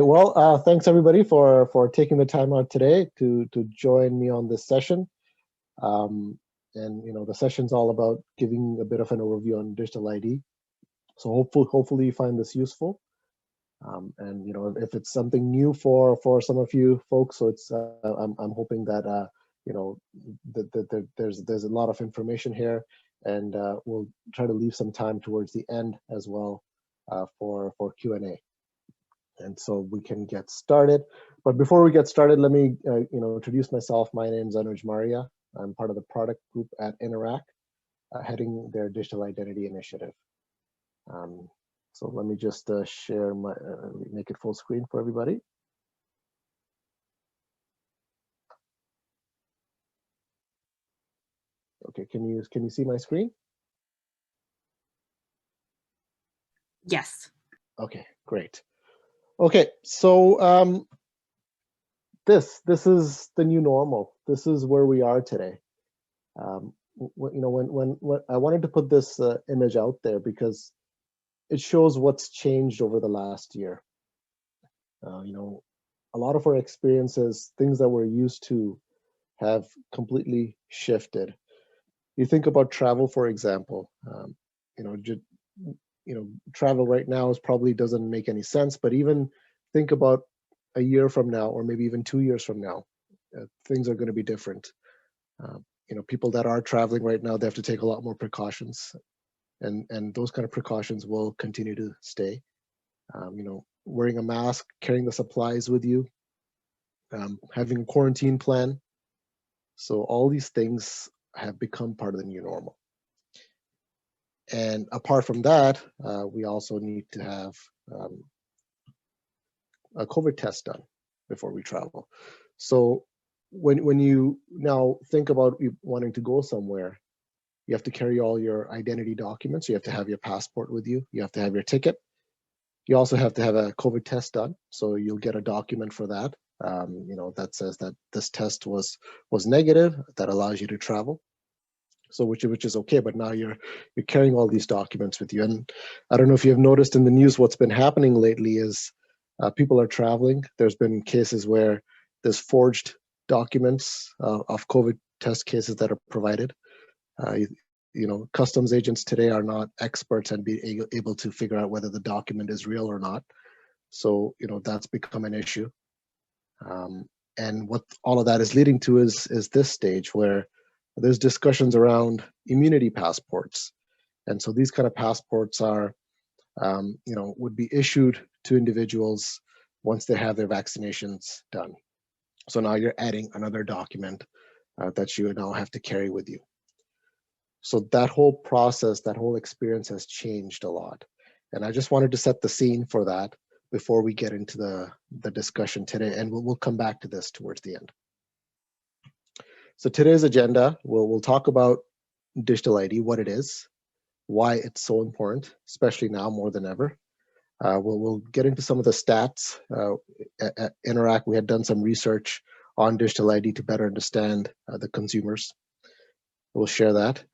Well, thanks everybody for taking the time out today to join me on this session. And the session's all about giving a bit of an overview on digital ID. So hopefully you find this useful. And if it's something new for some of you folks, so it's I'm hoping that there's a lot of information here, and we'll try to leave some time towards the end as well for Q&A. And so we can get started. But before we get started, let me introduce myself. My name is Anuj Marya. I'm part of the product group at Interac, heading their digital identity initiative. So let me just share my, make it full screen for everybody. Okay, can you see my screen? Yes. Okay, great. Okay, so this is the new normal. This is where we are today. When I wanted to put this image out there because it shows what's changed over the last year. A lot of our experiences, things that we're used to, have completely shifted. You think about travel, for example. Travel right now probably doesn't make any sense, but even think about a year from now, or maybe even 2 years from now, things are going to be different. People that are traveling right now, they have to take a lot more precautions, and those kind of precautions will continue to stay. Wearing a mask, carrying the supplies with you, having a quarantine plan. So all these things have become part of the new normal. And apart from that, we also need to have a COVID test done before we travel. So when you now think about you wanting to go somewhere, you have to carry all your identity documents. You have to have your passport with you. You have to have your ticket. You also have to have a COVID test done. So you'll get a document for that, that says that this test was negative, that allows you to travel. So which is okay, but now you're carrying all these documents with you. And I don't know if you have noticed in the news, what's been happening lately is people are traveling. There's been cases where there's forged documents of COVID test cases that are provided. Customs agents today are not experts and be able to figure out whether the document is real or not. So that's become an issue. And what all of that is leading to is this stage where there's discussions around immunity passports. And so these kind of passports are, would be issued to individuals once they have their vaccinations done. So now you're adding another document that you now have to carry with you. So that whole process, that whole experience has changed a lot. And I just wanted to set the scene for that before we get into the discussion today. And we'll come back to this towards the end. So today's agenda, we'll talk about digital ID, what it is, why it's so important, especially now more than ever. We'll get into some of the stats. At Interac, we had done some research on digital ID to better understand the consumers. We'll share that.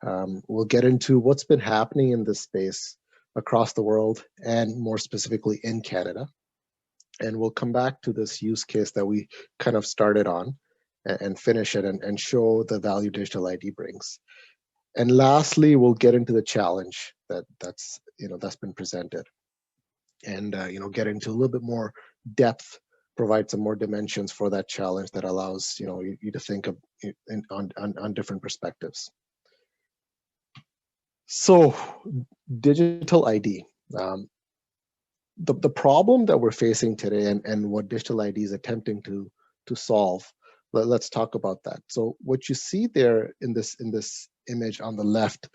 We'll get into what's been happening in this space across the world and more specifically in Canada. And we'll come back to this use case that we kind of started on and finish it and show the value digital ID brings. And lastly, we'll get into the challenge that's been presented, and get into a little bit more depth, provide some more dimensions for that challenge that allows you to think of on different perspectives. So, digital ID. The problem that we're facing today and what digital ID is attempting to solve. Let's talk about that. So what you see there in this image on the left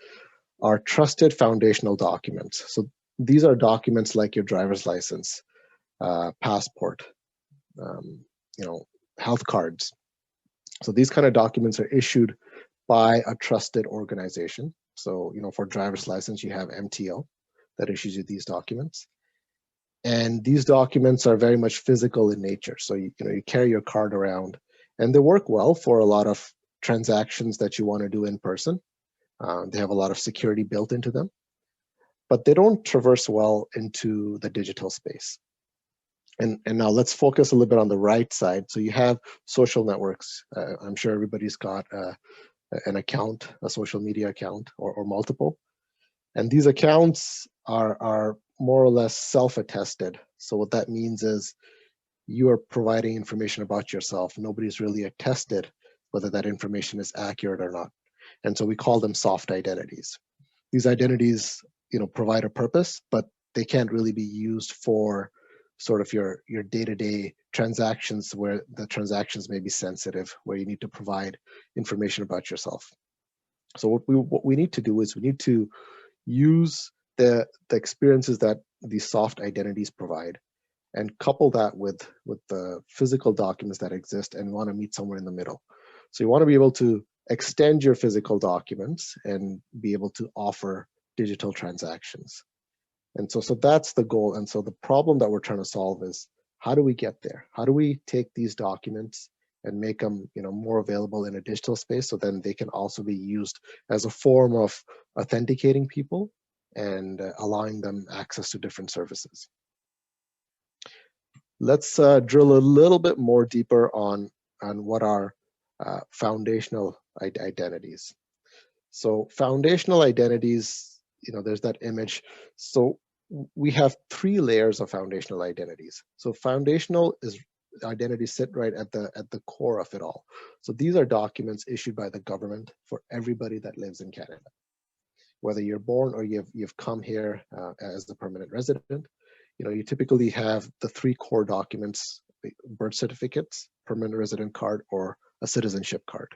are trusted foundational documents. So these are documents like your driver's license, passport, health cards. So these kind of documents are issued by a trusted organization. So for driver's license, you have MTO that issues you these documents. And these documents are very much physical in nature. So you carry your card around, and they work well for a lot of transactions that you want to do in person. They have a lot of security built into them, but they don't traverse well into the digital space. And now let's focus a little bit on the right side. So you have social networks. I'm sure everybody's got an account, a social media account, or multiple. And these accounts are more or less self-attested. So what that means is you are providing information about yourself. Nobody's really attested whether that information is accurate or not. And so we call them soft identities. These identities, provide a purpose, but they can't really be used for sort of your day-to-day transactions where the transactions may be sensitive, where you need to provide information about yourself. So what we need to do is we need to use the experiences that these soft identities provide and couple that with the physical documents that exist, and want to meet somewhere in the middle. So you want to be able to extend your physical documents and be able to offer digital transactions. And so that's the goal. And so the problem that we're trying to solve is, how do we get there? How do we take these documents and make them, more available in a digital space, so then they can also be used as a form of authenticating people and allowing them access to different services. Let's drill a little bit more deeper on what are foundational identities. So foundational identities, there's that image. So we have 3 layers of foundational identities. So foundational identities sit right at the core of it all. So these are documents issued by the government for everybody that lives in Canada. Whether you're born or you've come here as a permanent resident, you typically have the 3 core documents: birth certificates, permanent resident card, or a citizenship card.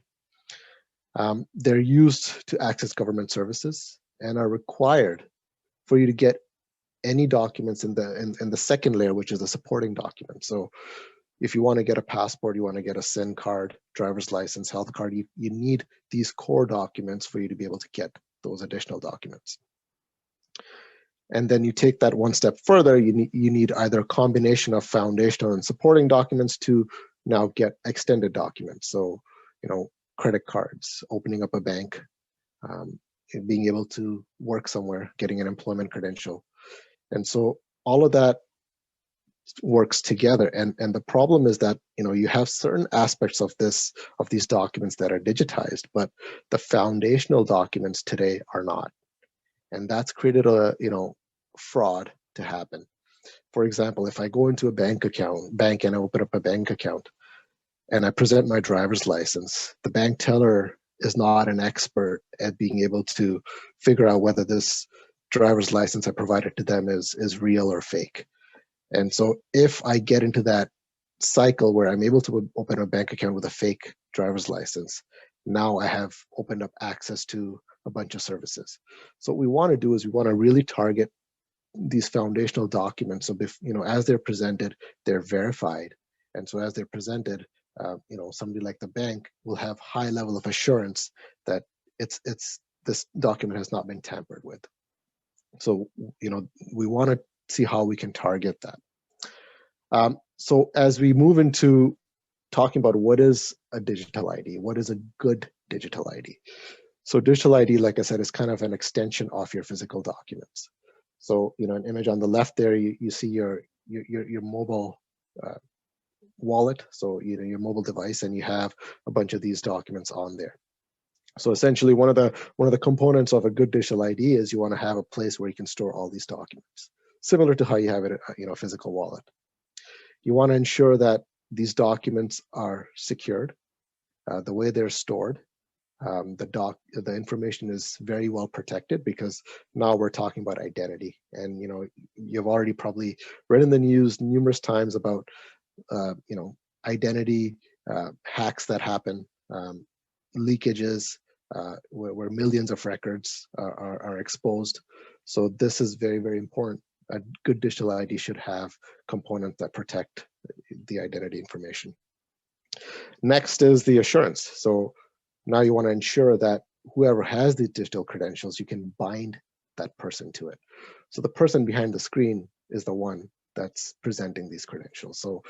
They're used to access government services and are required for you to get any documents in the second layer, which is the supporting document. So if you want to get a passport, you want to get a SIN card, driver's license, health card, you need these core documents for you to be able to get those additional documents. And then you take that one step further, you need either a combination of foundational and supporting documents to now get extended documents. So, credit cards, opening up a bank, being able to work somewhere, getting an employment credential. And so all of that works together. And the problem is that, you have certain aspects of these documents that are digitized, but the foundational documents today are not. And that's created a fraud to happen. For example, if I go into a bank and I open up a bank account and I present my driver's license, the bank teller is not an expert at being able to figure out whether this driver's license I provided to them is real or fake. And so if I get into that cycle where I'm able to open a bank account with a fake driver's license, now I have opened up access to a bunch of services. So what we want to do is we want to really target these foundational documents. So, as they're presented, they're verified. And so as they're presented, somebody like the bank will have high level of assurance that this document has not been tampered with. So, we want to see how we can target that. So as we move into talking about what is a digital ID, what is a good digital ID? So digital ID, like I said, is kind of an extension of your physical documents. So, an image on the left there, you see your mobile wallet, so your mobile device, and you have a bunch of these documents on there. So essentially, one of the components of a good digital ID is you want to have a place where you can store all these documents, similar to how you have it, a physical wallet. You want to ensure that these documents are secured. The way they're stored, the information is very well protected, because now we're talking about identity. And you've already probably read in the news numerous times about identity hacks that happen, leakages, where millions of records are exposed. So this is very, very important. A good digital ID should have components that protect the identity information. Next is the assurance. So now you want to ensure that whoever has these digital credentials, you can bind that person to it. So the person behind the screen is the one that's presenting these credentials. So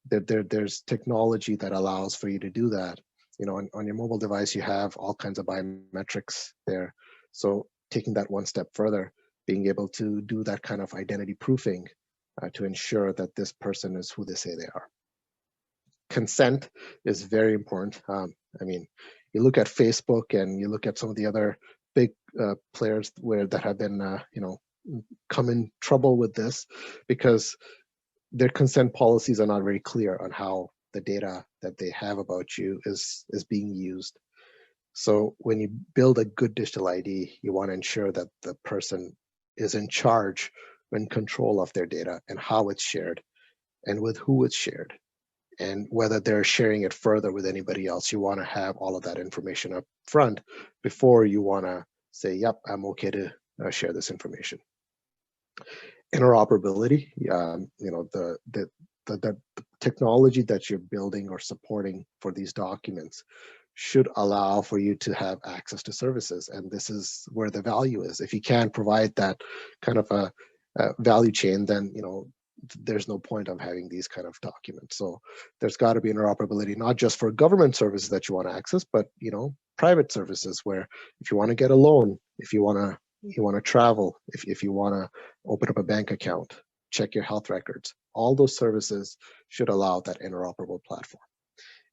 there's technology that allows for you to do that. On your mobile device, you have all kinds of biometrics there. So taking that one step further, being able to do that kind of identity proofing to ensure that this person is who they say they are. Consent is very important. I mean, you look at Facebook and you look at some of the other big players that have been, come in trouble with this because their consent policies are not very clear on how the data that they have about you is being used. So when you build a good digital ID, you want to ensure that the person is in charge, in control of their data and how it's shared and with who it's shared and whether they're sharing it further with anybody else. You want to have all of that information up front before you want to say, yep, I'm okay to share this information. Interoperability, the technology that you're building or supporting for these documents should allow for you to have access to services. And this is where the value is. If you can't provide that kind of a value chain, then there's no point of having these kind of documents. So there's got to be interoperability, not just for government services that you want to access, but private services where if you want to get a loan, if you want to travel, if you want to open up a bank account, check your health records, all those services should allow that interoperable platform.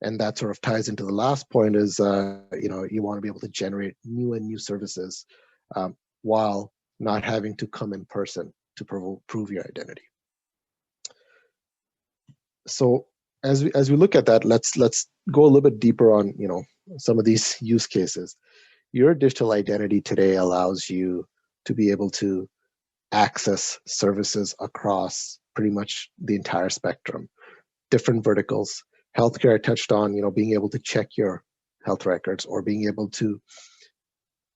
And that sort of ties into the last point is, you want to be able to generate new services while not having to come in person to prove your identity. So as we look at that, let's go a little bit deeper on some of these use cases. Your digital identity today allows you to be able to access services across pretty much the entire spectrum, different verticals. Healthcare, I touched on, being able to check your health records or being able to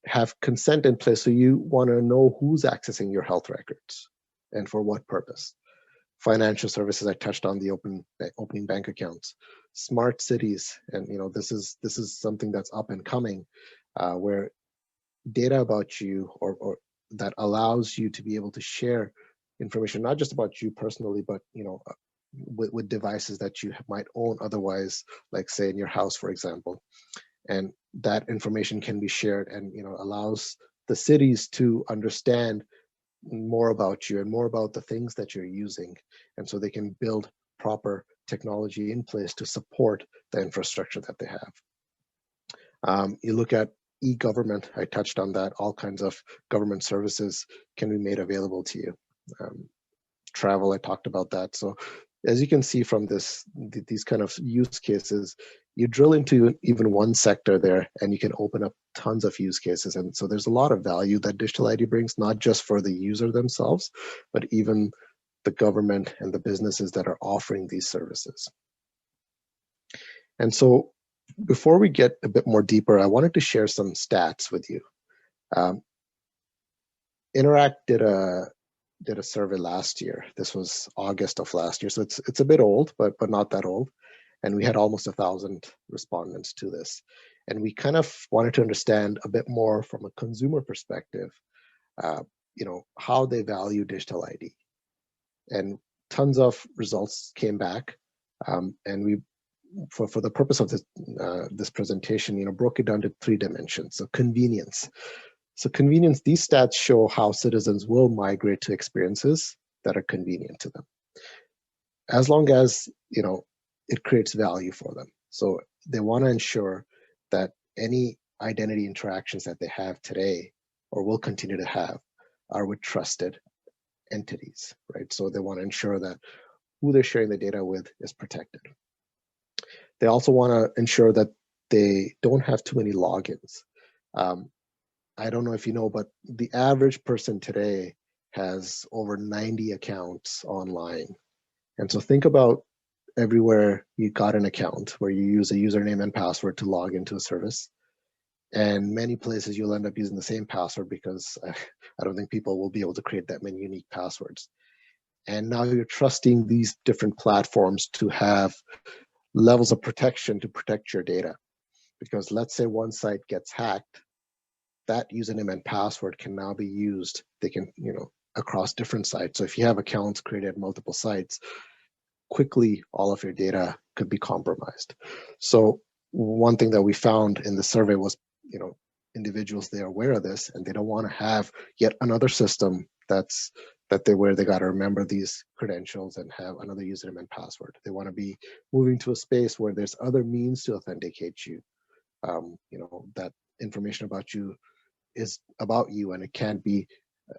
have consent in place. So you want to know who's accessing your health records and for what purpose. Financial services, I touched on the opening bank accounts. Smart cities, and this is something that's up and coming, where data about you or that allows you to be able to share information, not just about you personally, but with devices that you might own otherwise, like say in your house, for example. And that information can be shared and allows the cities to understand more about you and more about the things that you're using. And so they can build proper technology in place to support the infrastructure that they have. You look at e-government, I touched on that. All kinds of government services can be made available to you. Travel, I talked about that. So as you can see from these kind of use cases, you drill into even one sector there and you can open up tons of use cases. And so there's a lot of value that digital ID brings, not just for the user themselves, but even the government and the businesses that are offering these services. And so before we get a bit more deeper, I wanted to share some stats with you. Interac did a survey last year. This was August of last year, so it's a bit old, but not that old. And we had almost 1,000 respondents to this. And we kind of wanted to understand a bit more from a consumer perspective, how they value digital ID. And tons of results came back. And we, for the purpose of this presentation, broke it down to 3 dimensions. So convenience. So convenience, these stats show how citizens will migrate to experiences that are convenient to them, as long as it creates value for them. So they want to ensure that any identity interactions that they have today or will continue to have are with trusted entities, right? So they want to ensure that who they're sharing the data with is protected. They also want to ensure that they don't have too many logins. I don't know if you know, but the average person today has over 90 accounts online. And so think about everywhere you got an account where you use a username and password to log into a service. And many places you'll end up using the same password because I don't think people will be able to create that many unique passwords. And now you're trusting these different platforms to have levels of protection to protect your data. Because let's say one site gets hacked, that username and password can now be used. They can, across different sites. So if you have accounts created at multiple sites, quickly all of your data could be compromised. So one thing that we found in the survey was, individuals, they're aware of this and they don't want to have yet another system that's where they got to remember these credentials and have another username and password. They want to be moving to a space where there's other means to authenticate you. That information about you is about you and it can't be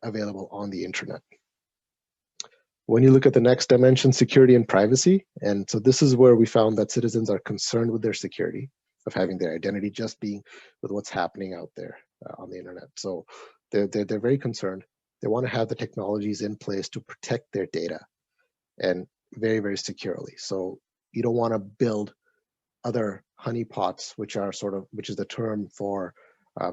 available on the internet. When you look at the next dimension, security and privacy, and so this is where we found that citizens are concerned with their security, of having their identity just being with what's happening out there on the internet. So they're very concerned. They want to have the technologies in place to protect their data, and very, very securely. So you don't want to build other honeypots, which is the term for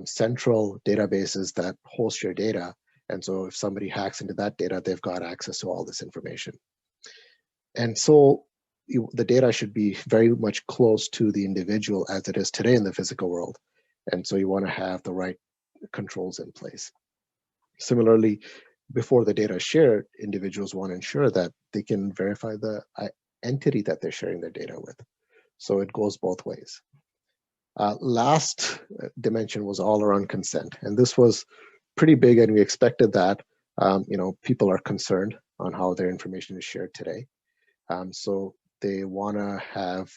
central databases that host your data. And so if somebody hacks into that data, they've got access to all this information. And so the data should be very much close to the individual as it is today in the physical world. And so you want to have the right controls in place. Similarly, before the data is shared, individuals want to ensure that they can verify the entity that they're sharing their data with. So it goes both ways. Last dimension was all around consent. And this was pretty big, and we expected that. People are concerned on how their information is shared today. So they want to have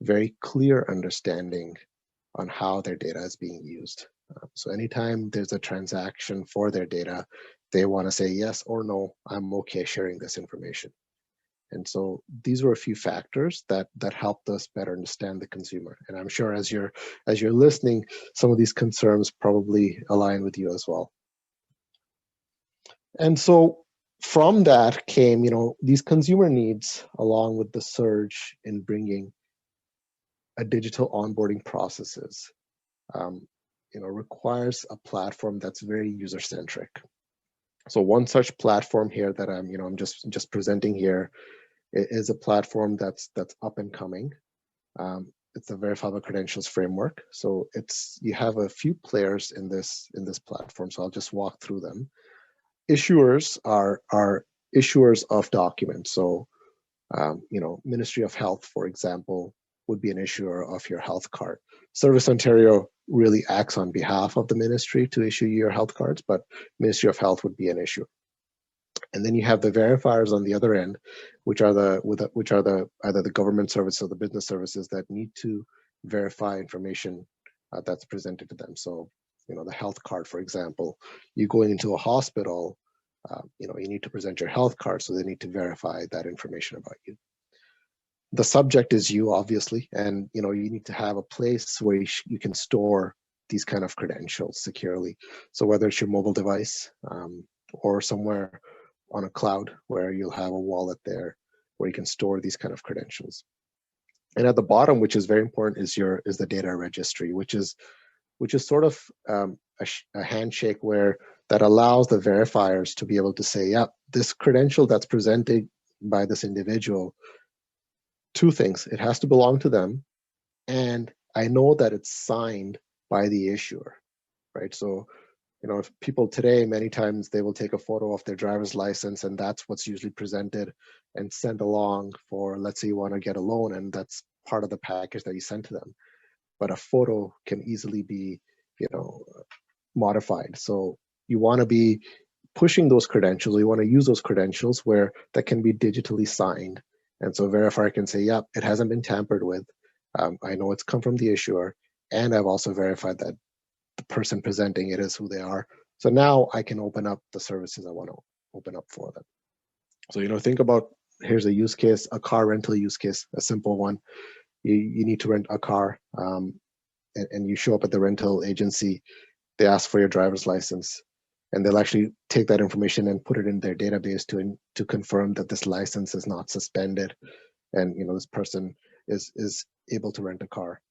very clear understanding on how their data is being used. So anytime there's a transaction for their data, they want to say yes or no, I'm okay sharing this information. And so these were a few factors that helped us better understand the consumer. And I'm sure as you're listening, some of these concerns probably align with you as well. And so from that came, these consumer needs, along with the surge in bringing a digital onboarding processes, requires a platform that's very user-centric. So one such platform here that I'm just presenting here is a platform that's up and coming. It's the verifiable credentials framework. So you have a few players in this platform. So I'll just walk through them. Issuers are issuers of documents. So Ministry of Health, for example, would be an issuer of your health card. Service Ontario really acts on behalf of the ministry to issue your health cards, but Ministry of Health would be an issuer. And then you have the verifiers on the other end, which are either the government services or the business services that need to verify information that's presented to them. So, the health card, for example, you going into a hospital, you need to present your health card, so they need to verify that information about you. The subject is you, obviously, and you need to have a place where you can store these kind of credentials securely. So whether it's your mobile device or somewhere on a cloud where you'll have a wallet there where you can store these kind of credentials. And at the bottom, which is very important, is the data registry, which is sort of a handshake that allows the verifiers to be able to say, yeah, this credential that's presented by this individual, two things: it has to belong to them, and I know that it's signed by the issuer, right? So if people today, many times they will take a photo of their driver's license, and that's what's usually presented and sent along for, let's say you want to get a loan, and that's part of the package that you send to them. But a photo can easily be, modified. So you want to be pushing those credentials. You want to use those credentials where that can be digitally signed. And so a verifier can say, yep, it hasn't been tampered with. I know it's come from the issuer, and I've also verified that the person presenting it is who they are. So now I can open up the services I want to open up for them. So, think about, here's a use case, a car rental use case, a simple one. You need to rent a car, and you show up at the rental agency. They ask for your driver's license, and they'll actually take that information and put it in their database to confirm that this license is not suspended, and this person is able to rent a car.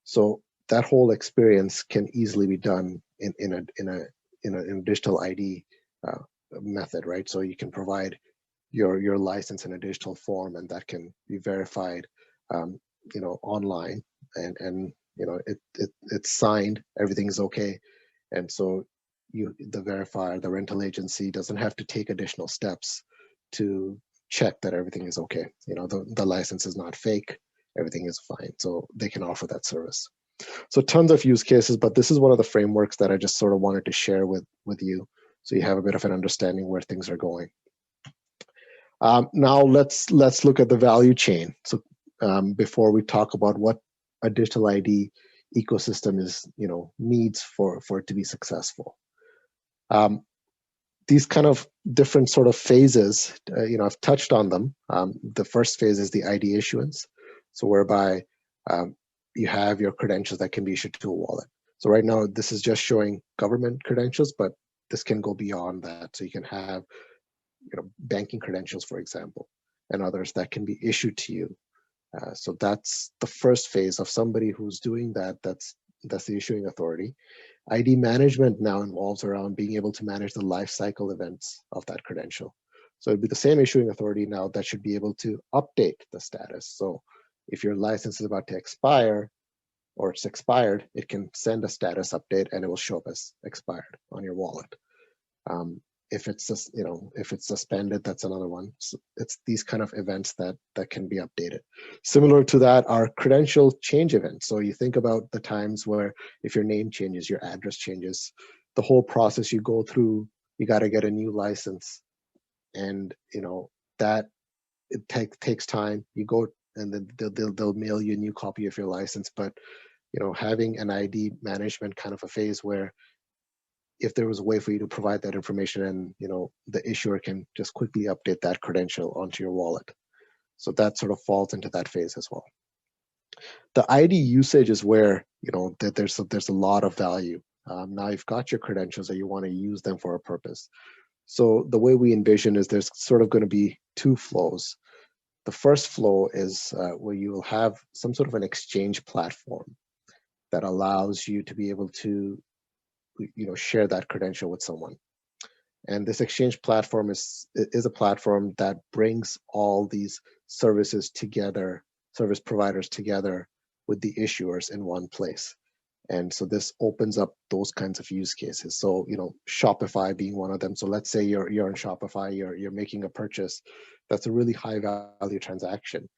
So that whole experience can easily be done in a digital ID method, right? So you can provide your license in a digital form, and that can be verified, online, and it's signed, everything's okay, and so the verifier, the rental agency, doesn't have to take additional steps to check that everything is okay. The license is not fake, everything is fine, so they can offer that service. So tons of use cases, but this is one of the frameworks that I just sort of wanted to share with you, so you have a bit of an understanding where things are going. Now let's look at the value chain. So before we talk about what a digital ID ecosystem is, needs for it to be successful. These kind of different sort of phases, I've touched on them. The first phase is the ID issuance, so whereby you have your credentials that can be issued to a wallet. So right now, this is just showing government credentials, but this can go beyond that. So you can have, banking credentials, for example, and others that can be issued to you. So that's the first phase of somebody who's doing that. That's the issuing authority. ID management now involves around being able to manage the life cycle events of that credential. So it'd be the same issuing authority now that should be able to update the status. So if your license is about to expire or it's expired, it can send a status update and it will show up as expired on your wallet. If it's just, if it's suspended, that's another one. So it's these kind of events that can be updated. Similar to that are credential change events. So you think about the times where if your name changes, your address changes, the whole process you go through, you got to get a new license, and that it takes time. You go and then they'll mail you a new copy of your license. But having an ID management kind of a phase where if there was a way for you to provide that information and the issuer can just quickly update that credential onto your wallet. So that sort of falls into that phase as well. The ID usage is where that there's a lot of value. Now you've got your credentials and you want to use them for a purpose. So the way we envision is there's sort of going to be two flows. The first flow is where you will have some sort of an exchange platform that allows you to be able to share that credential with someone. And this exchange platform is a platform that brings all these services together, service providers together with the issuers in one place. And so this opens up those kinds of use cases. So, Shopify being one of them. So let's say you're on Shopify, you're making a purchase. That's a really high value transaction.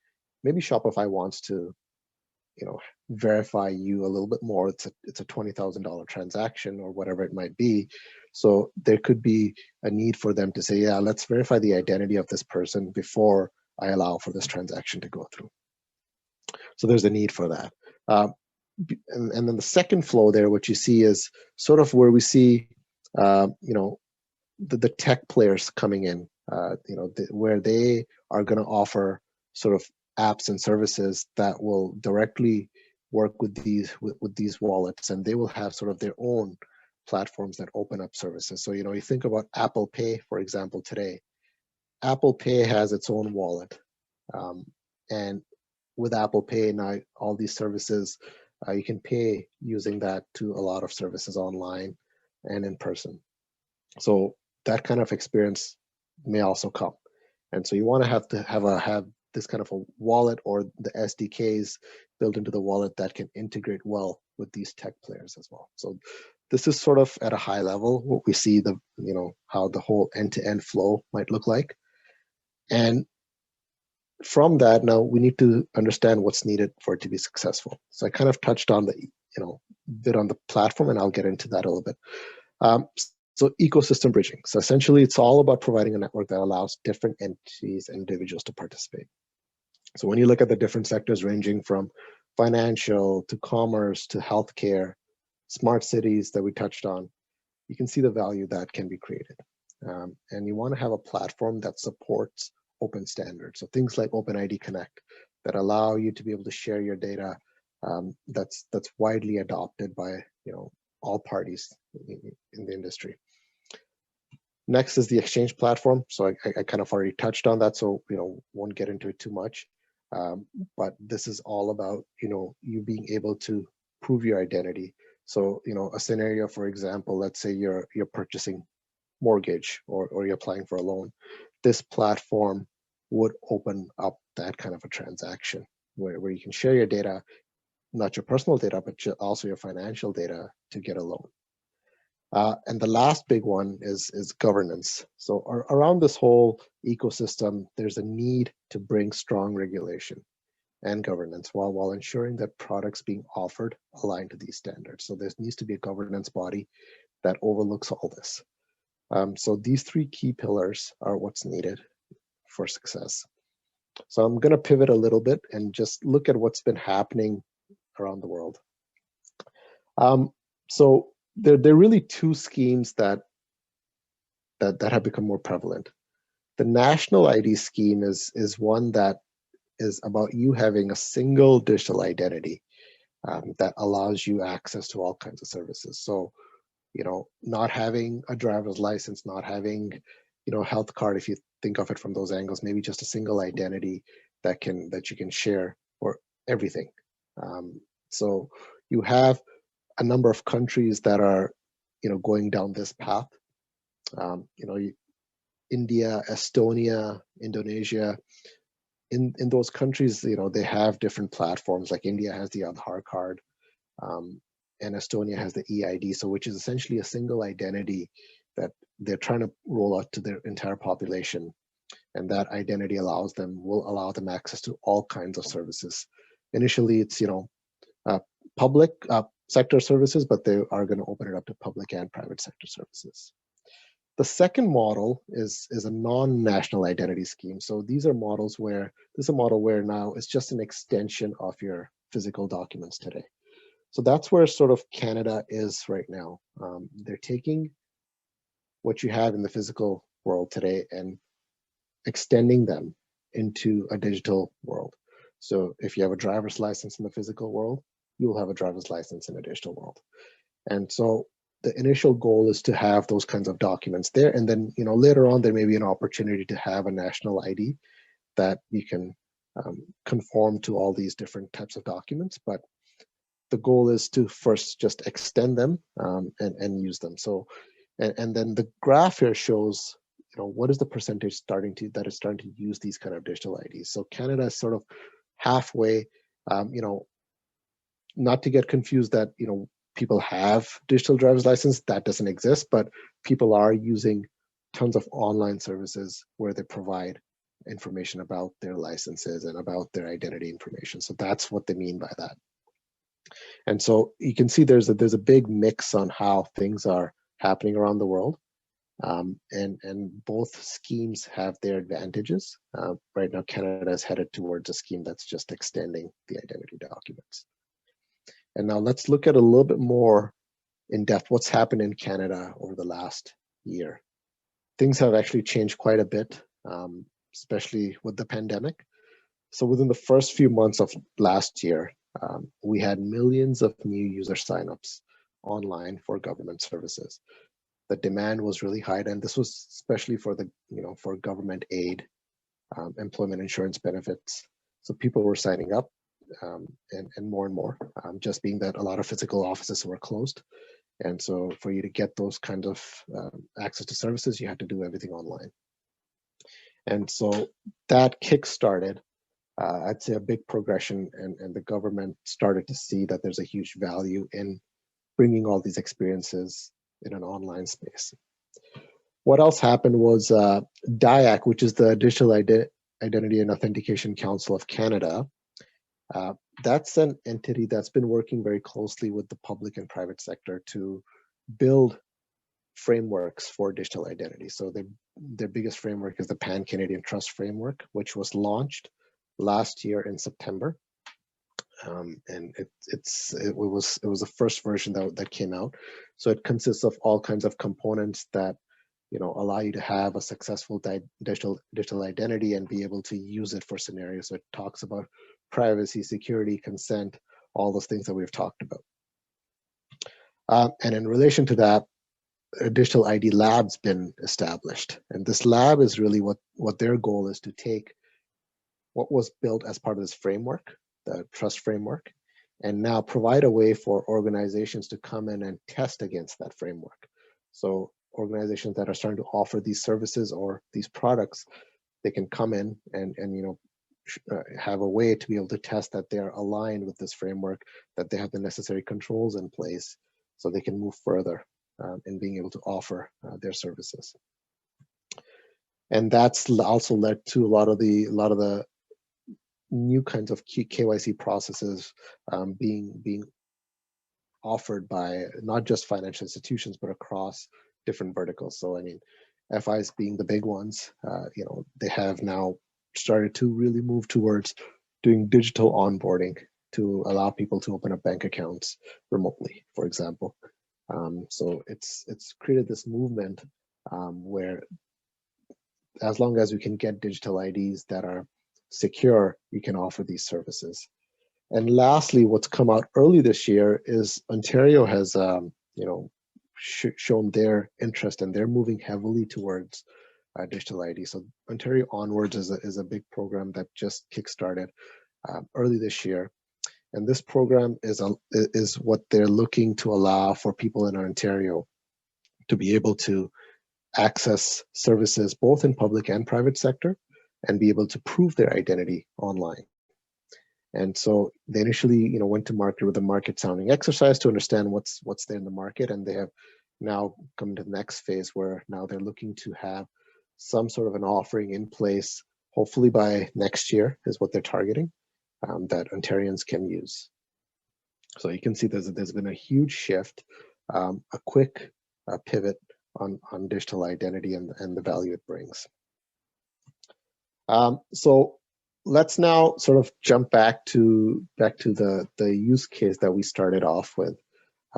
Maybe Shopify wants to verify you a little bit more. It's a $20,000 transaction or whatever it might be. So there could be a need for them to say, yeah, let's verify the identity of this person before I allow for this transaction to go through. So there's a need for that. And then the second flow there, what you see is sort of where we see, the tech players coming in, where they are going to offer sort of apps and services that will directly work with these wallets, and they will have sort of their own platforms that open up services. So you think about Apple Pay, for example. Today Apple Pay has its own wallet, and with Apple Pay now, all these services, you can pay using that to a lot of services online and in person. So that kind of experience may also come. And so you want to have this kind of a wallet or the SDKs built into the wallet that can integrate well with these tech players as well. So this is sort of at a high level what we see how the whole end-to-end flow might look like. And from that, now we need to understand what's needed for it to be successful. So I kind of touched on the bit on the platform, and I'll get into that a little bit. So ecosystem bridging. So essentially, it's all about providing a network that allows different entities and individuals to participate. So when you look at the different sectors ranging from financial to commerce to healthcare, smart cities that we touched on, you can see the value that can be created. And you want to have a platform that supports open standards. So things like OpenID Connect that allow you to be able to share your data, that's widely adopted by all parties in the industry. Next is the exchange platform. So I kind of already touched on that, so won't get into it too much. But this is all about you being able to prove your identity. So a scenario, for example, let's say you're purchasing mortgage or you're applying for a loan. This platform would open up that kind of a transaction where you can share your data, not your personal data, but also your financial data to get a loan. And the last big one is governance. So around this whole ecosystem, there's a need to bring strong regulation and governance while ensuring that products being offered align to these standards. So there needs to be a governance body that overlooks all this. So these three key pillars are what's needed for success. So I'm going to pivot a little bit and just look at what's been happening around the world. So there are really two schemes that have become more prevalent. The national ID scheme is one that is about you having a single digital identity that allows you access to all kinds of services. So, not having a driver's license, not having, a health card, if you think of it from those angles, maybe just a single identity that you can share for everything. So you have a number of countries that are, going down this path. India, Estonia, Indonesia. In those countries, they have different platforms. Like India has the Aadhaar card, and Estonia has the EID, so which is essentially a single identity that they're trying to roll out to their entire population. And that identity will allow them access to all kinds of services. Initially, it's public sector services, but they are going to open it up to public and private sector services. The second model is a non-national identity scheme. So these are models where this is a model where now it's just an extension of your physical documents today. So that's where sort of Canada is right now. They're taking what you have in the physical world today and extending them into a digital world. So if you have a driver's license in the physical world, you'll have a driver's license in a digital world. And so the initial goal is to have those kinds of documents there. And then, later on, there may be an opportunity to have a national ID that you can conform to all these different types of documents. But the goal is to first just extend them and use them. So, and then the graph here shows, what is the percentage that is starting to use these kind of digital IDs. So Canada is sort of halfway, not to get confused that, people have digital driver's license, that doesn't exist, but people are using tons of online services where they provide information about their licenses and about their identity information. So that's what they mean by that. And so you can see there's a big mix on how things are happening around the world. And both schemes have their advantages. Right now, Canada is headed towards a scheme that's just extending the identity documents. And now let's look at a little bit more in depth what's happened in Canada over the last year. Things have actually changed quite a bit, especially with the pandemic. So within the first few months of last year, we had millions of new user signups online for government services. The demand was really high, and this was especially for for government aid, employment insurance benefits. So people were signing up, and more, just being that a lot of physical offices were closed. And so for you to get those kinds of access to services, you had to do everything online. And so that kick-started, I'd say, a big progression, and the government started to see that there's a huge value in bringing all these experiences in an online space. What else happened was TOHacks, which is the Digital Identity and Authentication Council of Canada. That's an entity that's been working very closely with the public and private sector to build frameworks for digital identity. So their biggest framework is the Pan-Canadian Trust Framework, which was launched last year in September. And it was the first version that came out. So it consists of all kinds of components that allow you to have a successful digital identity and be able to use it for scenarios. So it talks about privacy, security, consent, all those things that we've talked about. And in relation to that, a digital ID lab's been established. And this lab is really what their goal is, to take what was built as part of this framework, the trust framework, and now provide a way for organizations to come in and test against that framework. So organizations that are starting to offer these services or these products, they can come in and have a way to be able to test that they're aligned with this framework, that they have the necessary controls in place so they can move further in being able to offer their services. And that's also led to a lot of the new kinds of KYC processes being offered by not just financial institutions, but across different verticals. So I mean, FIs being the big ones, they have now started to really move towards doing digital onboarding to allow people to open up bank accounts remotely, for example. So it's created this movement where as long as we can get digital IDs that are secure, you can offer these services. And lastly, what's come out early this year is Ontario has, shown their interest, and they're moving heavily towards digital ID. So Ontario Onwards is a big program that just kickstarted early this year. And this program is what they're looking to allow for people in Ontario to be able to access services both in public and private sector and be able to prove their identity online. And so they initially, went to market with a market sounding exercise to understand what's there in the market, and they have now come to the next phase where now they're looking to have some sort of an offering in place, hopefully by next year is what they're targeting, that Ontarians can use. So you can see there's been a huge shift, a quick pivot on digital identity and the value it brings. So let's now sort of jump back to the use case that we started off with,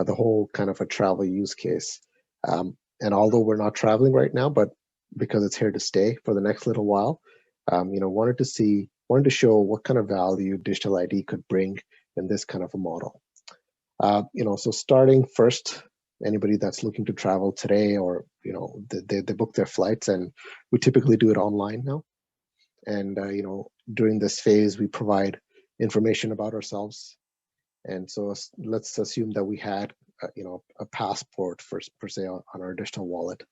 the whole kind of a travel use case. And although we're not traveling right now, but because it's here to stay for the next little while, wanted to show what kind of value digital ID could bring in this kind of a model. So starting first, anybody that's looking to travel today, or they book their flights, and we typically do it online now. And during this phase, we provide information about ourselves. And so let's assume that we had a passport per se on our digital wallet.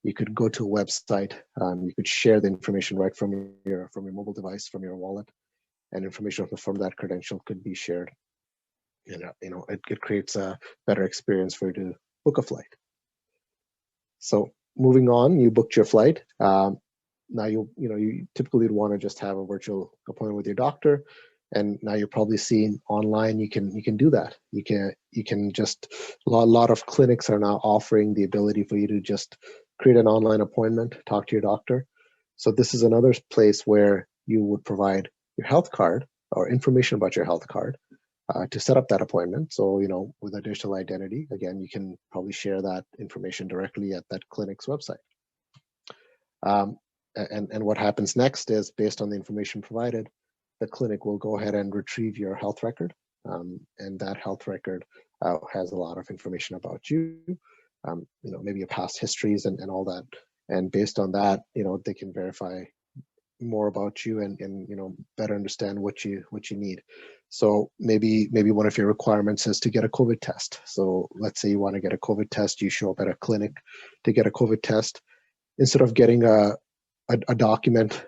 You could go to a website. You could share the information right from your mobile device, from your wallet, and information from that credential could be shared. It creates a better experience for you to book a flight. So moving on, you booked your flight. Now you typically want to just have a virtual appointment with your doctor, and now you're probably seeing online you can do that. You can just a lot of clinics are now offering the ability for you to just create an online appointment, talk to your doctor. So this is another place where you would provide your health card or information about your health card to set up that appointment. So with a digital identity, again, you can probably share that information directly at that clinic's website. And what happens next is, based on the information provided, the clinic will go ahead and retrieve your health record. And that health record has a lot of information about you, maybe your past histories and all that. And based on that, they can verify more about you and better understand what you need. So maybe one of your requirements is to get a COVID test. So let's say you want to get a COVID test, you show up at a clinic to get a COVID test. Instead of getting a document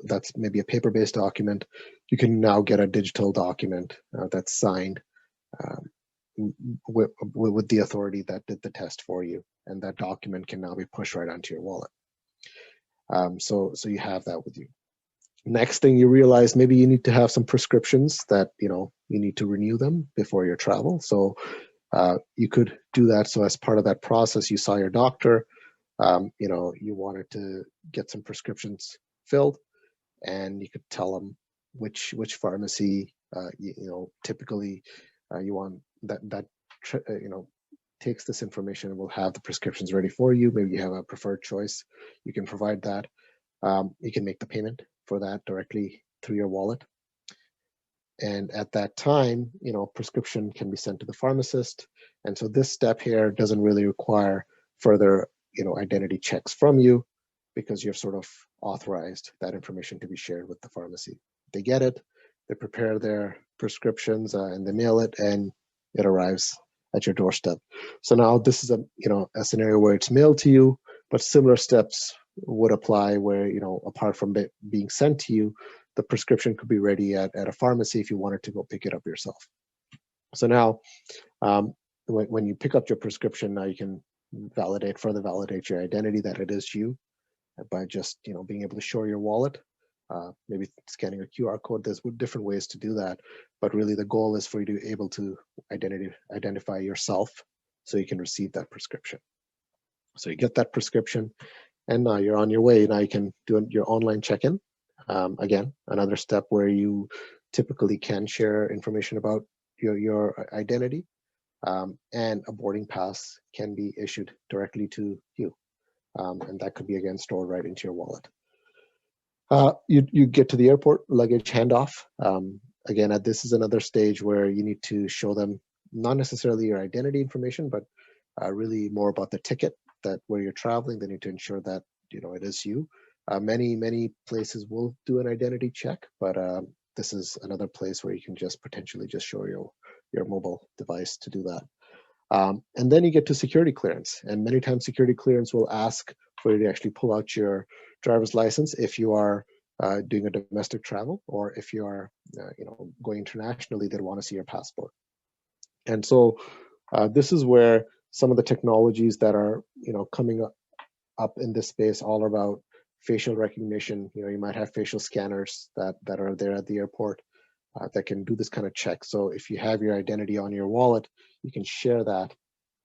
that's maybe a paper-based document, you can now get a digital document that's signed with the authority that did the test for you, and that document can now be pushed right onto your wallet. So you have that with you. Next thing you realize, maybe you need to have some prescriptions that you need to renew them before your travel. So you could do that. So as part of that process, you saw your doctor. You wanted to get some prescriptions filled, and you could tell them which pharmacy typically you want that takes this information and will have the prescriptions ready for you. Maybe you have a preferred choice. You can provide that. You can make the payment for that directly through your wallet. And at that time, prescription can be sent to the pharmacist. And so this step here doesn't really require further identity checks from you, because you've sort of authorized that information to be shared with the pharmacy. They get it, they prepare their prescriptions, and they mail it, and it arrives at your doorstep. So now this is a scenario where it's mailed to you, but similar steps would apply where, apart from it being sent to you, the prescription could be ready at a pharmacy if you wanted to go pick it up yourself. So now, when you pick up your prescription, now you can further validate your identity that it is you by just being able to show your wallet, maybe scanning a QR code. There's different ways to do that, but really the goal is for you to be able to identify yourself so you can receive that prescription. So you get that prescription, and now you're on your way. Now you can do your online check-in. Again, another step where you typically can share information about your identity, and a boarding pass can be issued directly to you. And that could be, again, stored right into your wallet. You get to the airport, luggage handoff. Again, this is another stage where you need to show them not necessarily your identity information, but really more about the ticket, that where you're traveling. They need to ensure that it is you. Many places will do an identity check, but this is another place where you can just potentially just show your mobile device to do that. And then you get to security clearance, and many times security clearance will ask for you to actually pull out your driver's license if you are doing a domestic travel, or if you are going internationally, they'll want to see your passport. And so this is where some of the technologies that are coming up in this space, all about facial recognition. You might have facial scanners that are there at the airport that can do this kind of check. So if you have your identity on your wallet, you can share that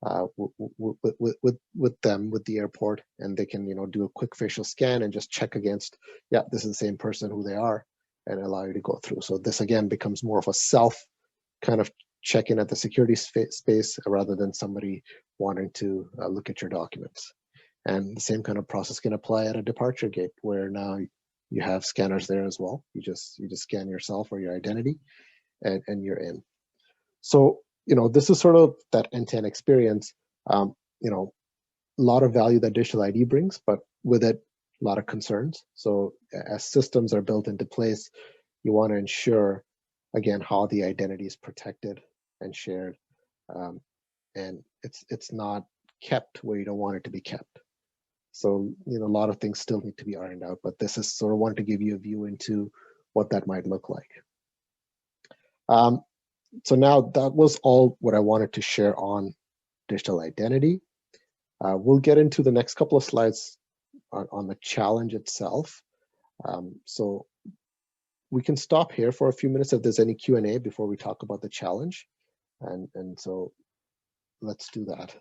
with them, with the airport, and they can do a quick facial scan and just check against, yeah, this is the same person who they are, and allow you to go through. So this again becomes more of a self kind of check-in at the security space, rather than somebody wanting to look at your documents. And the same kind of process can apply at a departure gate, where now you have scanners there as well. You just scan yourself or your identity, and you're in. So this is sort of that end-to-end experience. A lot of value that digital ID brings, but with it, a lot of concerns. So as systems are built into place, you want to ensure, again, how the identity is protected and shared, and it's not kept where you don't want it to be kept. So a lot of things still need to be ironed out, but this is sort of wanted to give you a view into what that might look like. So now that was all what I wanted to share on digital identity. We'll get into the next couple of slides on the challenge itself. So we can stop here for a few minutes if there's any Q&A before we talk about the challenge. And so let's do that.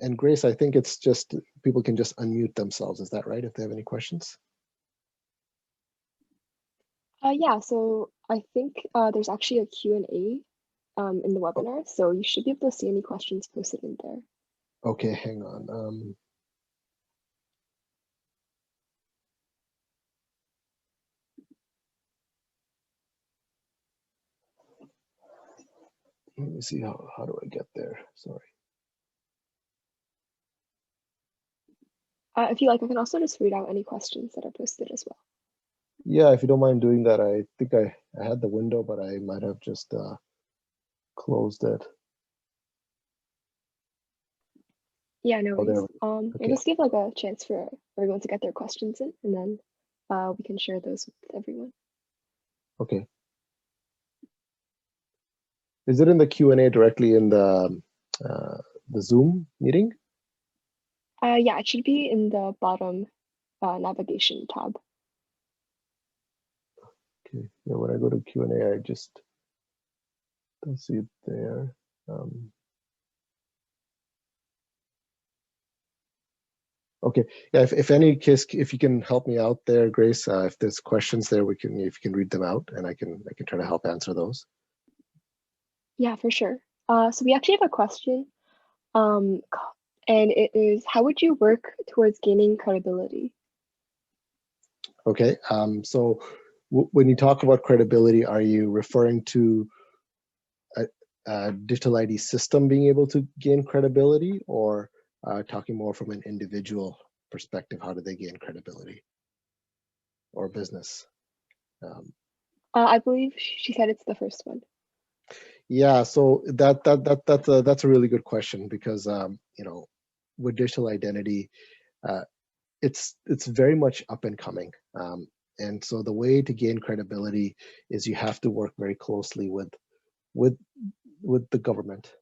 And Grace, I think it's just people can just unmute themselves. Is that right? If they have any questions? Yeah, so I think there's actually a Q&A in the webinar, so you should be able to see any questions posted in there. Okay, hang on. Let me see, how do I get there? Sorry. If you like, I can also just read out any questions that are posted as well. Yeah, if you don't mind doing that. I think I had the window, but I might have just closed it. Yeah, no worries. Okay. We'll just give like a chance for everyone to get their questions in, and then we can share those with everyone. Okay. Is it in the Q&A directly in the Zoom meeting? Yeah, it should be in the bottom navigation tab. Okay. Yeah, when I go to Q&A, I just don't see it there. Okay. Yeah. If you can help me out there, Grace, if there's questions there, if you can read them out, and I can try to help answer those. Yeah, for sure. So we actually have a question, and it is, how would you work towards gaining credibility? Okay. So when you talk about credibility, are you referring to a digital ID system being able to gain credibility, or talking more from an individual perspective? How do they gain credibility, or business? I believe she said it's the first one. Yeah, so that's a really good question, because with digital identity, it's very much up and coming, and so the way to gain credibility is you have to work very closely with the government,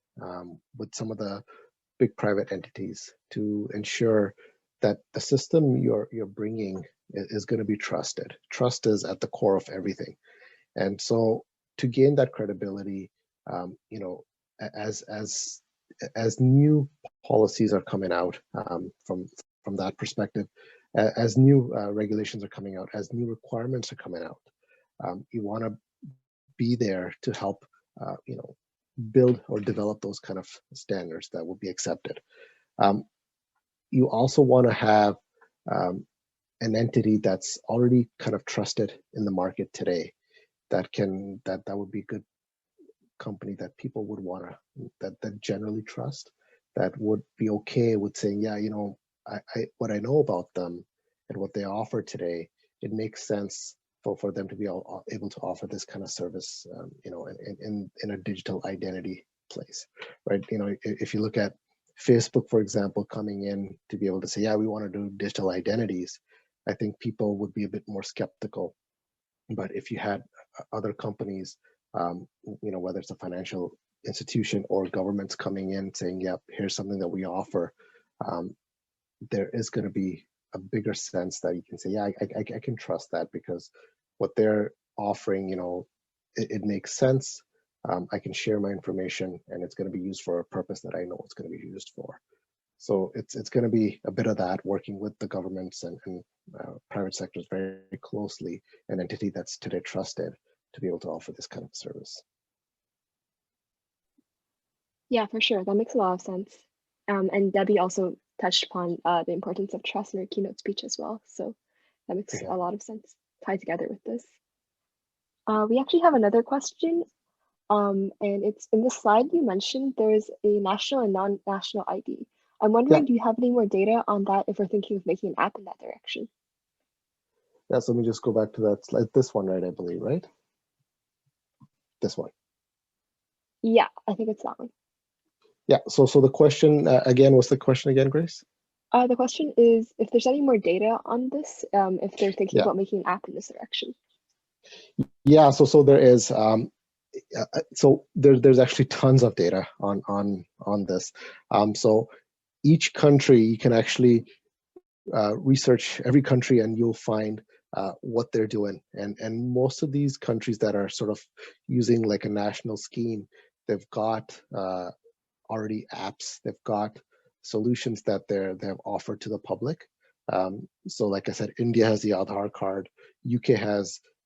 with some of the big private entities, to ensure that the system you're bringing is going to be trusted. Trust is at the core of everything. And so to gain that credibility, you know, as new policies are coming out from that perspective, as new regulations are coming out, as new requirements are coming out, you want to be there to help, you know, build or develop those kind of standards that will be accepted. You also want to have an entity that's already kind of trusted in the market today, that would be a good company that people would want to, that generally trust, that would be okay with saying, yeah, you know, I what I know about them and what they offer today, it makes sense for them to be able to offer this kind of service, you know, in a digital identity place, right? You know, if you look at Facebook, for example, coming in to be able to say, yeah, we want to do digital identities, I think people would be a bit more skeptical. But if you had other companies, you know, whether it's a financial institution or governments coming in saying, yep, here's something that we offer, there is going to be a bigger sense that you can say, yeah, I can trust that, because what they're offering, you know, it makes sense. I can share my information and it's going to be used for a purpose that I know it's going to be used for. So it's going to be a bit of that, working with the governments and private sectors very closely, an entity that's today trusted to be able to offer this kind of service. Yeah, for sure. That makes a lot of sense. And Debbie also touched upon the importance of trust in her keynote speech as well. So that makes a lot of sense tied together with this. We actually have another question. And it's in the slide you mentioned, there is a national and non-national ID. I'm wondering, do you have any more data on that if we're thinking of making an app in that direction? Yeah, so let me just go back to that slide. This one, right, I believe, right? This one. Yeah, I think it's that one. Yeah, so the question, again, what's the question again, Grace? The question is if there's any more data on this, if they're thinking about making an app in this direction. Yeah, so there is. So there's actually tons of data on this. So each country, you can actually research every country and you'll find what they're doing. And most of these countries that are sort of using like a national scheme, they've got already apps, they've got solutions that they've offered to the public. So like I said, India has the Aadhaar card, UK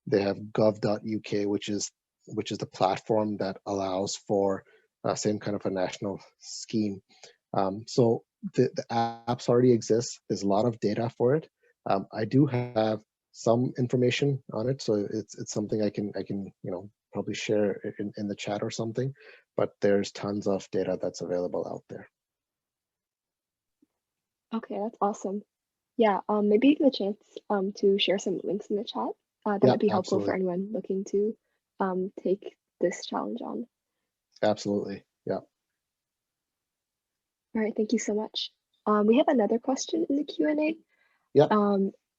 they have gov.uk, which is the platform that allows for same kind of a national scheme. So the apps already exist. There's a lot of data for it. I do have some information on it, so it's something I can you know, probably share in the chat or something. But there's tons of data that's available out there. Okay, that's awesome. Yeah, maybe you get a chance to share some links in the chat. That might be helpful for anyone looking to take this challenge on. Absolutely, yeah. All right, thank you so much. We have another question in the Q&A. Yeah.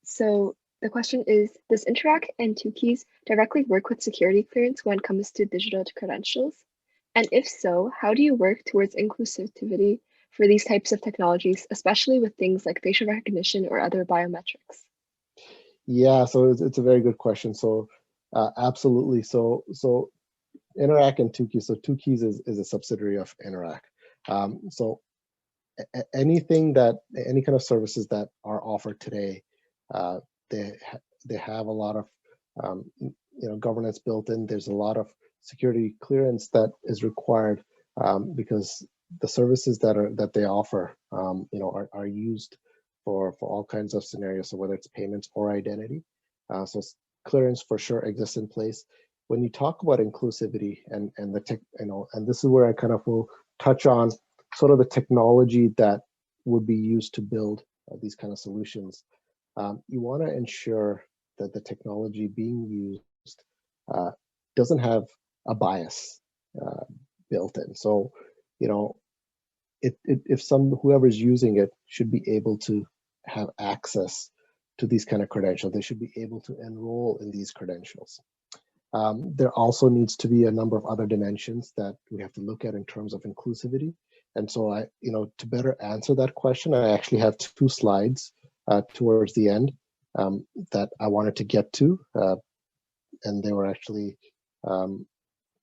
So the question is, does Interac and TOHacks directly work with security clearance when it comes to digital credentials? And if so, how do you work towards inclusivity for these types of technologies, especially with things like facial recognition or other biometrics? Yeah, so it's a very good question. So absolutely. So Interac and TOHacks. So TOHacks is a subsidiary of Interac. So any kind of services that are offered today, they have a lot of you know, governance built in. There's a lot of security clearance that is required because the services that they offer, you know, are used for all kinds of scenarios. So whether it's payments or identity, so clearance for sure exists in place. When you talk about inclusivity and the tech, you know, and this is where I kind of will touch on sort of the technology that would be used to build these kind of solutions. You want to ensure that the technology being used doesn't have a bias built in. So, you know, if whoever's using it should be able to have access to these kind of credentials, they should be able to enroll in these credentials. There also needs to be a number of other dimensions that we have to look at in terms of inclusivity. And so you know, to better answer that question, I actually have 2 slides towards the end that I wanted to get to. and they were actually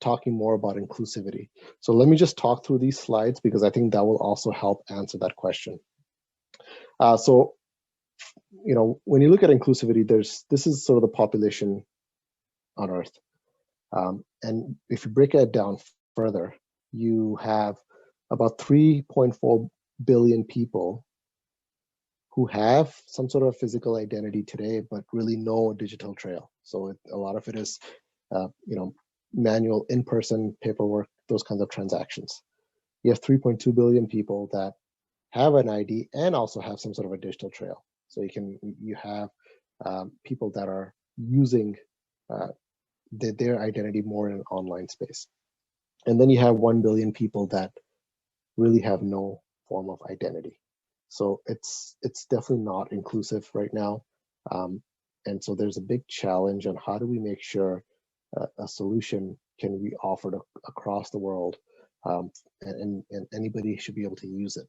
talking more about inclusivity. So let me just talk through these slides because I think that will also help answer that question. So, when you look at inclusivity, this is sort of the population on Earth. And if you break it down further, you have about 3.4 billion people who have some sort of physical identity today, but really no digital trail. So a lot of it is, manual, in-person paperwork, those kinds of transactions. You have 3.2 billion people that have an ID and also have some sort of a digital trail. So you have people that are using their identity more in an online space. And then you have 1 billion people that really have no form of identity. So it's definitely not inclusive right now. And so there's a big challenge on how do we make sure a solution can be offered across the world, and anybody should be able to use it.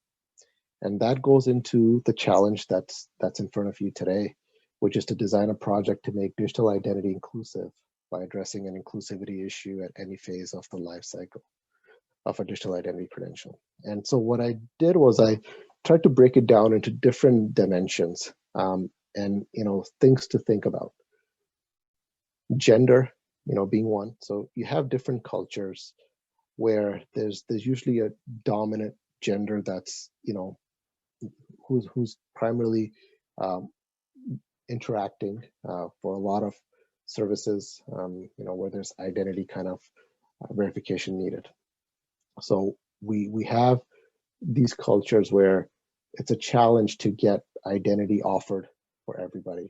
And that goes into the challenge that's in front of you today, which is to design a project to make digital identity inclusive by addressing an inclusivity issue at any phase of the life cycle of a digital identity credential. And so what I did was I tried to break it down into different dimensions, and things to think about. Gender, being one. So you have different cultures where there's usually a dominant gender that's who's primarily interacting for a lot of services, where there's identity kind of verification needed. So we have these cultures where it's a challenge to get identity offered for everybody.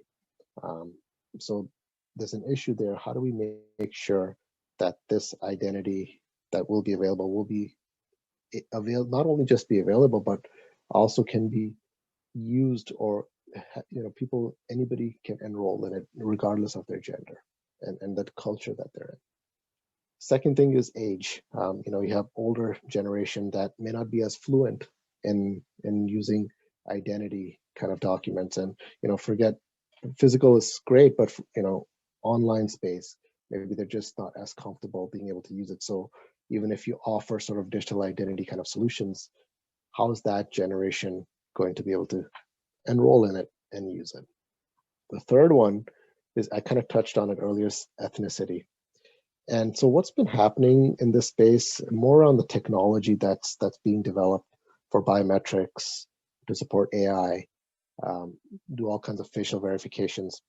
So there's an issue there. How do we make sure that this identity that will be available will be not only just be available, but also can be used, or anybody can enroll in it regardless of their gender and the culture that they're in. Second thing is age. You have older generation that may not be as fluent in using identity kind of documents, and forget physical is great, but online space, maybe they're just not as comfortable being able to use it. So even if you offer sort of digital identity kind of solutions, how is that generation going to be able to enroll in it and use it? The third one is, I kind of touched on it earlier, is ethnicity. And so what's been happening in this space, more on the technology that's being developed for biometrics to support AI, do all kinds of facial verifications.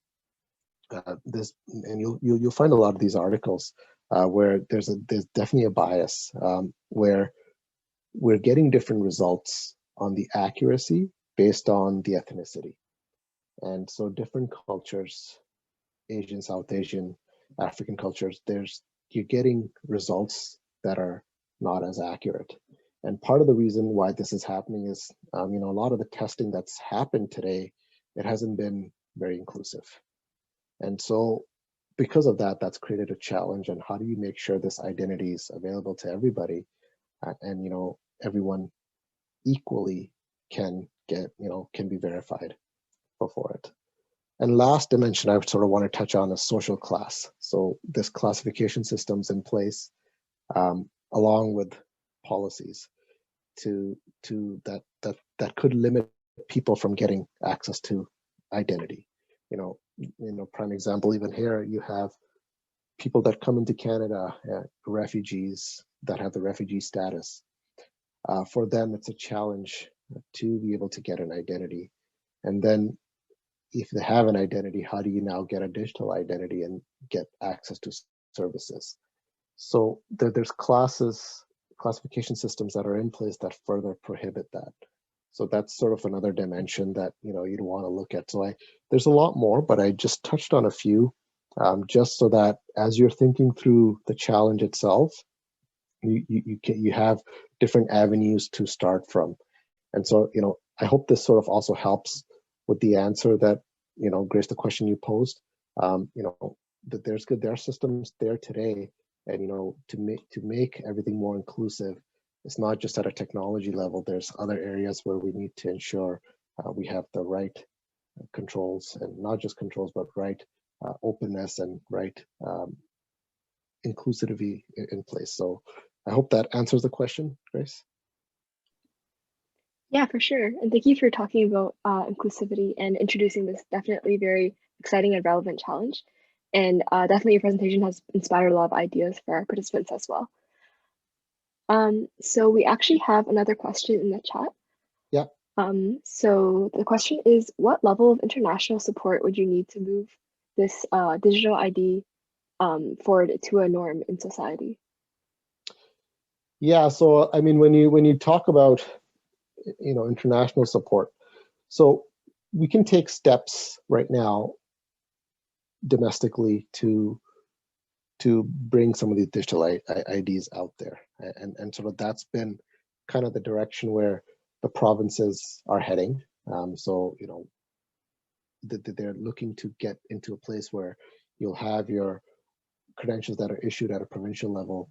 And you'll find a lot of these articles where there's definitely a bias, where we're getting different results on the accuracy based on the ethnicity. And so different cultures, Asian, South Asian, African cultures, you're getting results that are not as accurate. And part of the reason why this is happening is, a lot of the testing that's happened today, it hasn't been very inclusive. And so because of that, that's created a challenge. And how do you make sure this identity is available to everybody, and everyone equally can be verified for it? And last dimension I sort of want to touch on is social class. So this classification system's in place, along with policies that could limit people from getting access to identity. Prime example, even here, you have people that come into Canada, refugees that have the refugee status. For them, it's a challenge to be able to get an identity. And then if they have an identity, how do you now get a digital identity and get access to services? So there's classification systems that are in place that further prohibit that. So that's sort of another dimension that you'd want to look at. So there's a lot more, but I just touched on a few, just so that as you're thinking through the challenge itself, you have different avenues to start from. And so I hope this sort of also helps with the answer that Grace, the question you posed. That there are systems there today, and to make everything more inclusive, it's not just at a technology level. There's other areas where we need to ensure we have the right controls, and not just controls, but right openness and inclusivity in place. So I hope that answers the question, Grace. Yeah, for sure. And thank you for talking about inclusivity and introducing this definitely very exciting and relevant challenge. And definitely your presentation has inspired a lot of ideas for our participants as well. So we actually have another question in the chat. Yeah. So the question is, what level of international support would you need to move this digital ID forward to a norm in society? Yeah, so I mean, when you talk about international support, so we can take steps right now domestically to bring some of these digital IDs out there, and sort of that's been kind of the direction where the provinces are heading. So they're looking to get into a place where you'll have your credentials that are issued at a provincial level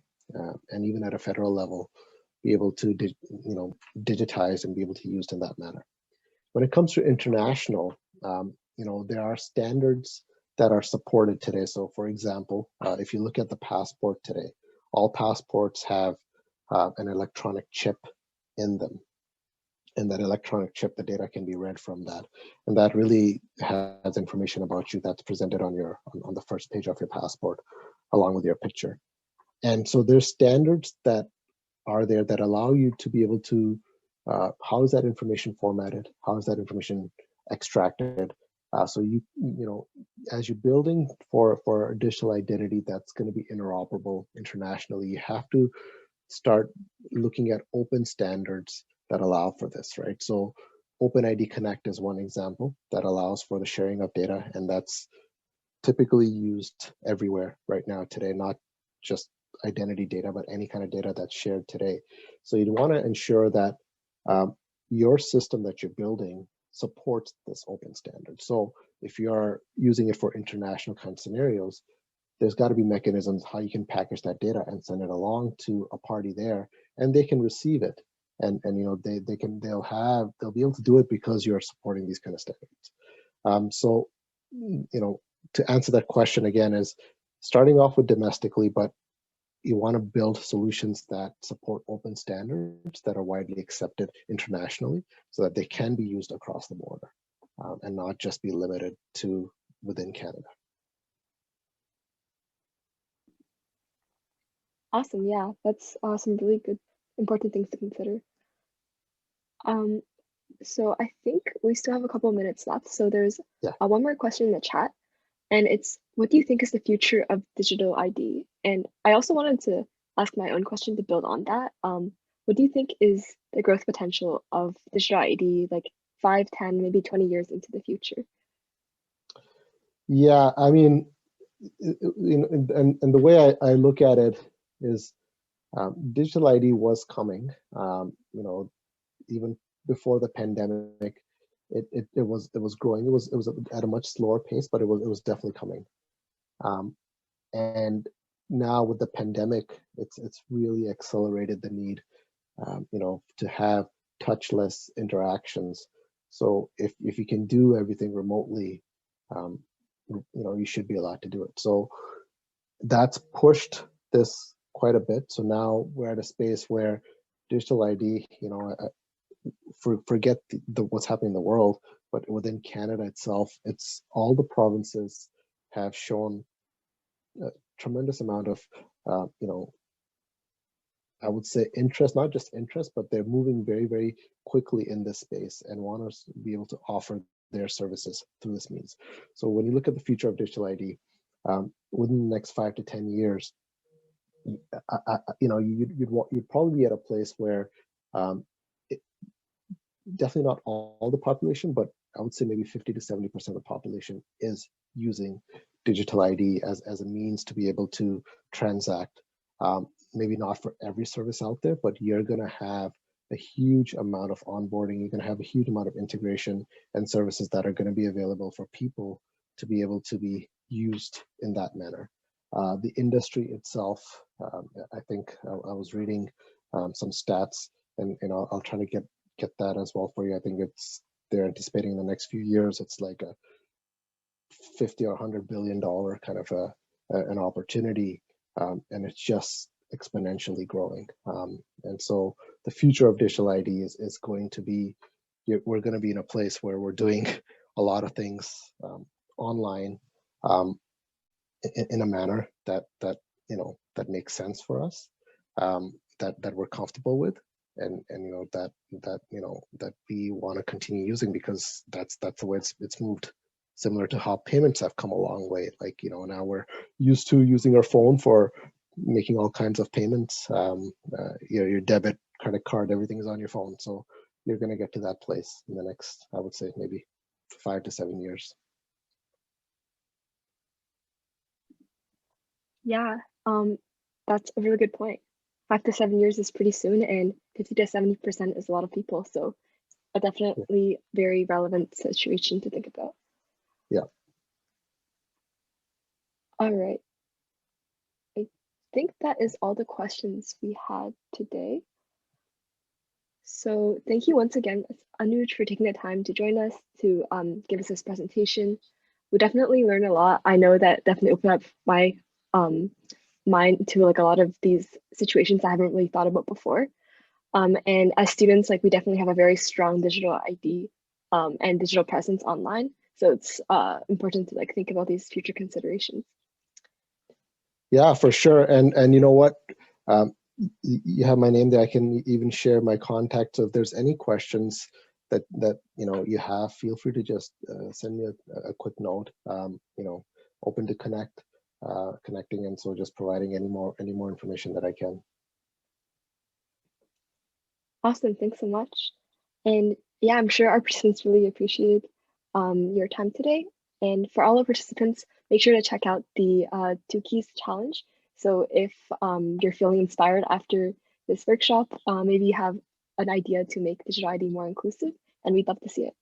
and even at a federal level be able to digitize and be able to use in that manner. When it comes to international, there are standards that are supported today. So for example, if you look at the passport today, all passports have an electronic chip in them. And that electronic chip, the data can be read from that. And that really has information about you that's presented on the first page of your passport, along with your picture. And so there's standards that are there that allow you to be able to, how is that information formatted? How is that information extracted? So as you're building for a digital identity that's going to be interoperable internationally, you have to start looking at open standards that allow for this, right? So OpenID Connect is one example that allows for the sharing of data, and that's typically used everywhere right now today, not just identity data, but any kind of data that's shared today. So you'd want to ensure that your system that you're building supports this open standard. So if you are using it for international kind of scenarios, there's got to be mechanisms how you can package that data and send it along to a party there, and they can receive it, and they'll be able to do it because you're supporting these kind of standards. So to answer that question again is starting off with domestically, but you want to build solutions that support open standards that are widely accepted internationally so that they can be used across the border and not just be limited to within Canada. Awesome. Yeah, that's some really good, important things to consider. So I think we still have a couple of minutes left. So there's one more question in the chat, and it's, what do you think is the future of digital ID? And I also wanted to ask my own question to build on that. What do you think is the growth potential of digital ID, like 5, 10, maybe 20 years into the future? Yeah, I mean, and the way I look at it is digital ID was coming, even before the pandemic. It was growing. It was at a much slower pace, but it was definitely coming. And now with the pandemic, it's really accelerated the need, to have touchless interactions. So if you can do everything remotely, you should be allowed to do it. So that's pushed this quite a bit. So now we're at a space where digital ID, forget what's happening in the world, but within Canada itself, it's all the provinces have shown a tremendous amount of, I would say interest, not just interest, but they're moving very, very quickly in this space and want us to be able to offer their services through this means. So when you look at the future of digital ID, within the next 5 to 10 years, you'd probably be at a place where definitely not all the population, but I would say maybe 50 to 70% of the population is using digital ID as a means to be able to transact. Maybe not for every service out there, but you're going to have a huge amount of onboarding. You're going to have a huge amount of integration and services that are going to be available for people to be able to be used in that manner. The industry itself, I think I was reading some stats, and I'll try to get that as well for you. I think they're anticipating in the next few years, it's like a $50 or $100 billion kind of an opportunity, and it's just exponentially growing. And so the future of digital ID is going to be, we're going to be in a place where we're doing a lot of things online in a manner that that makes sense for us, that we're comfortable with, and that we want to continue using, because that's the way it's moved. Similar to how payments have come a long way. Like, now we're used to using our phone for making all kinds of payments. Your debit, credit card, everything is on your phone. So you're going to get to that place in the next, I would say, maybe 5 to 7 years. Yeah, that's a really good point. 5 to 7 years is pretty soon, and 50 to 70% is a lot of people. So a definitely very relevant situation to think about. Yeah. All right. I think that is all the questions we had today. So thank you once again, Anuj, for taking the time to join us to give us this presentation. We definitely learned a lot. I know that definitely opened up my mind to like a lot of these situations I haven't really thought about before. And as students, like we definitely have a very strong digital ID and digital presence online. So it's important to like think about these future considerations. Yeah, for sure. And you know what? You have my name there. I can even share my contact. So if there's any questions that you have, feel free to just send me a quick note. Open to connecting, and so just providing any more information that I can. Awesome, thanks so much. And yeah, I'm sure our participants really appreciated your time today. And for all the participants, make sure to check out the 2 Keys challenge. So if you're feeling inspired after this workshop, maybe you have an idea to make digital ID more inclusive, and we'd love to see it.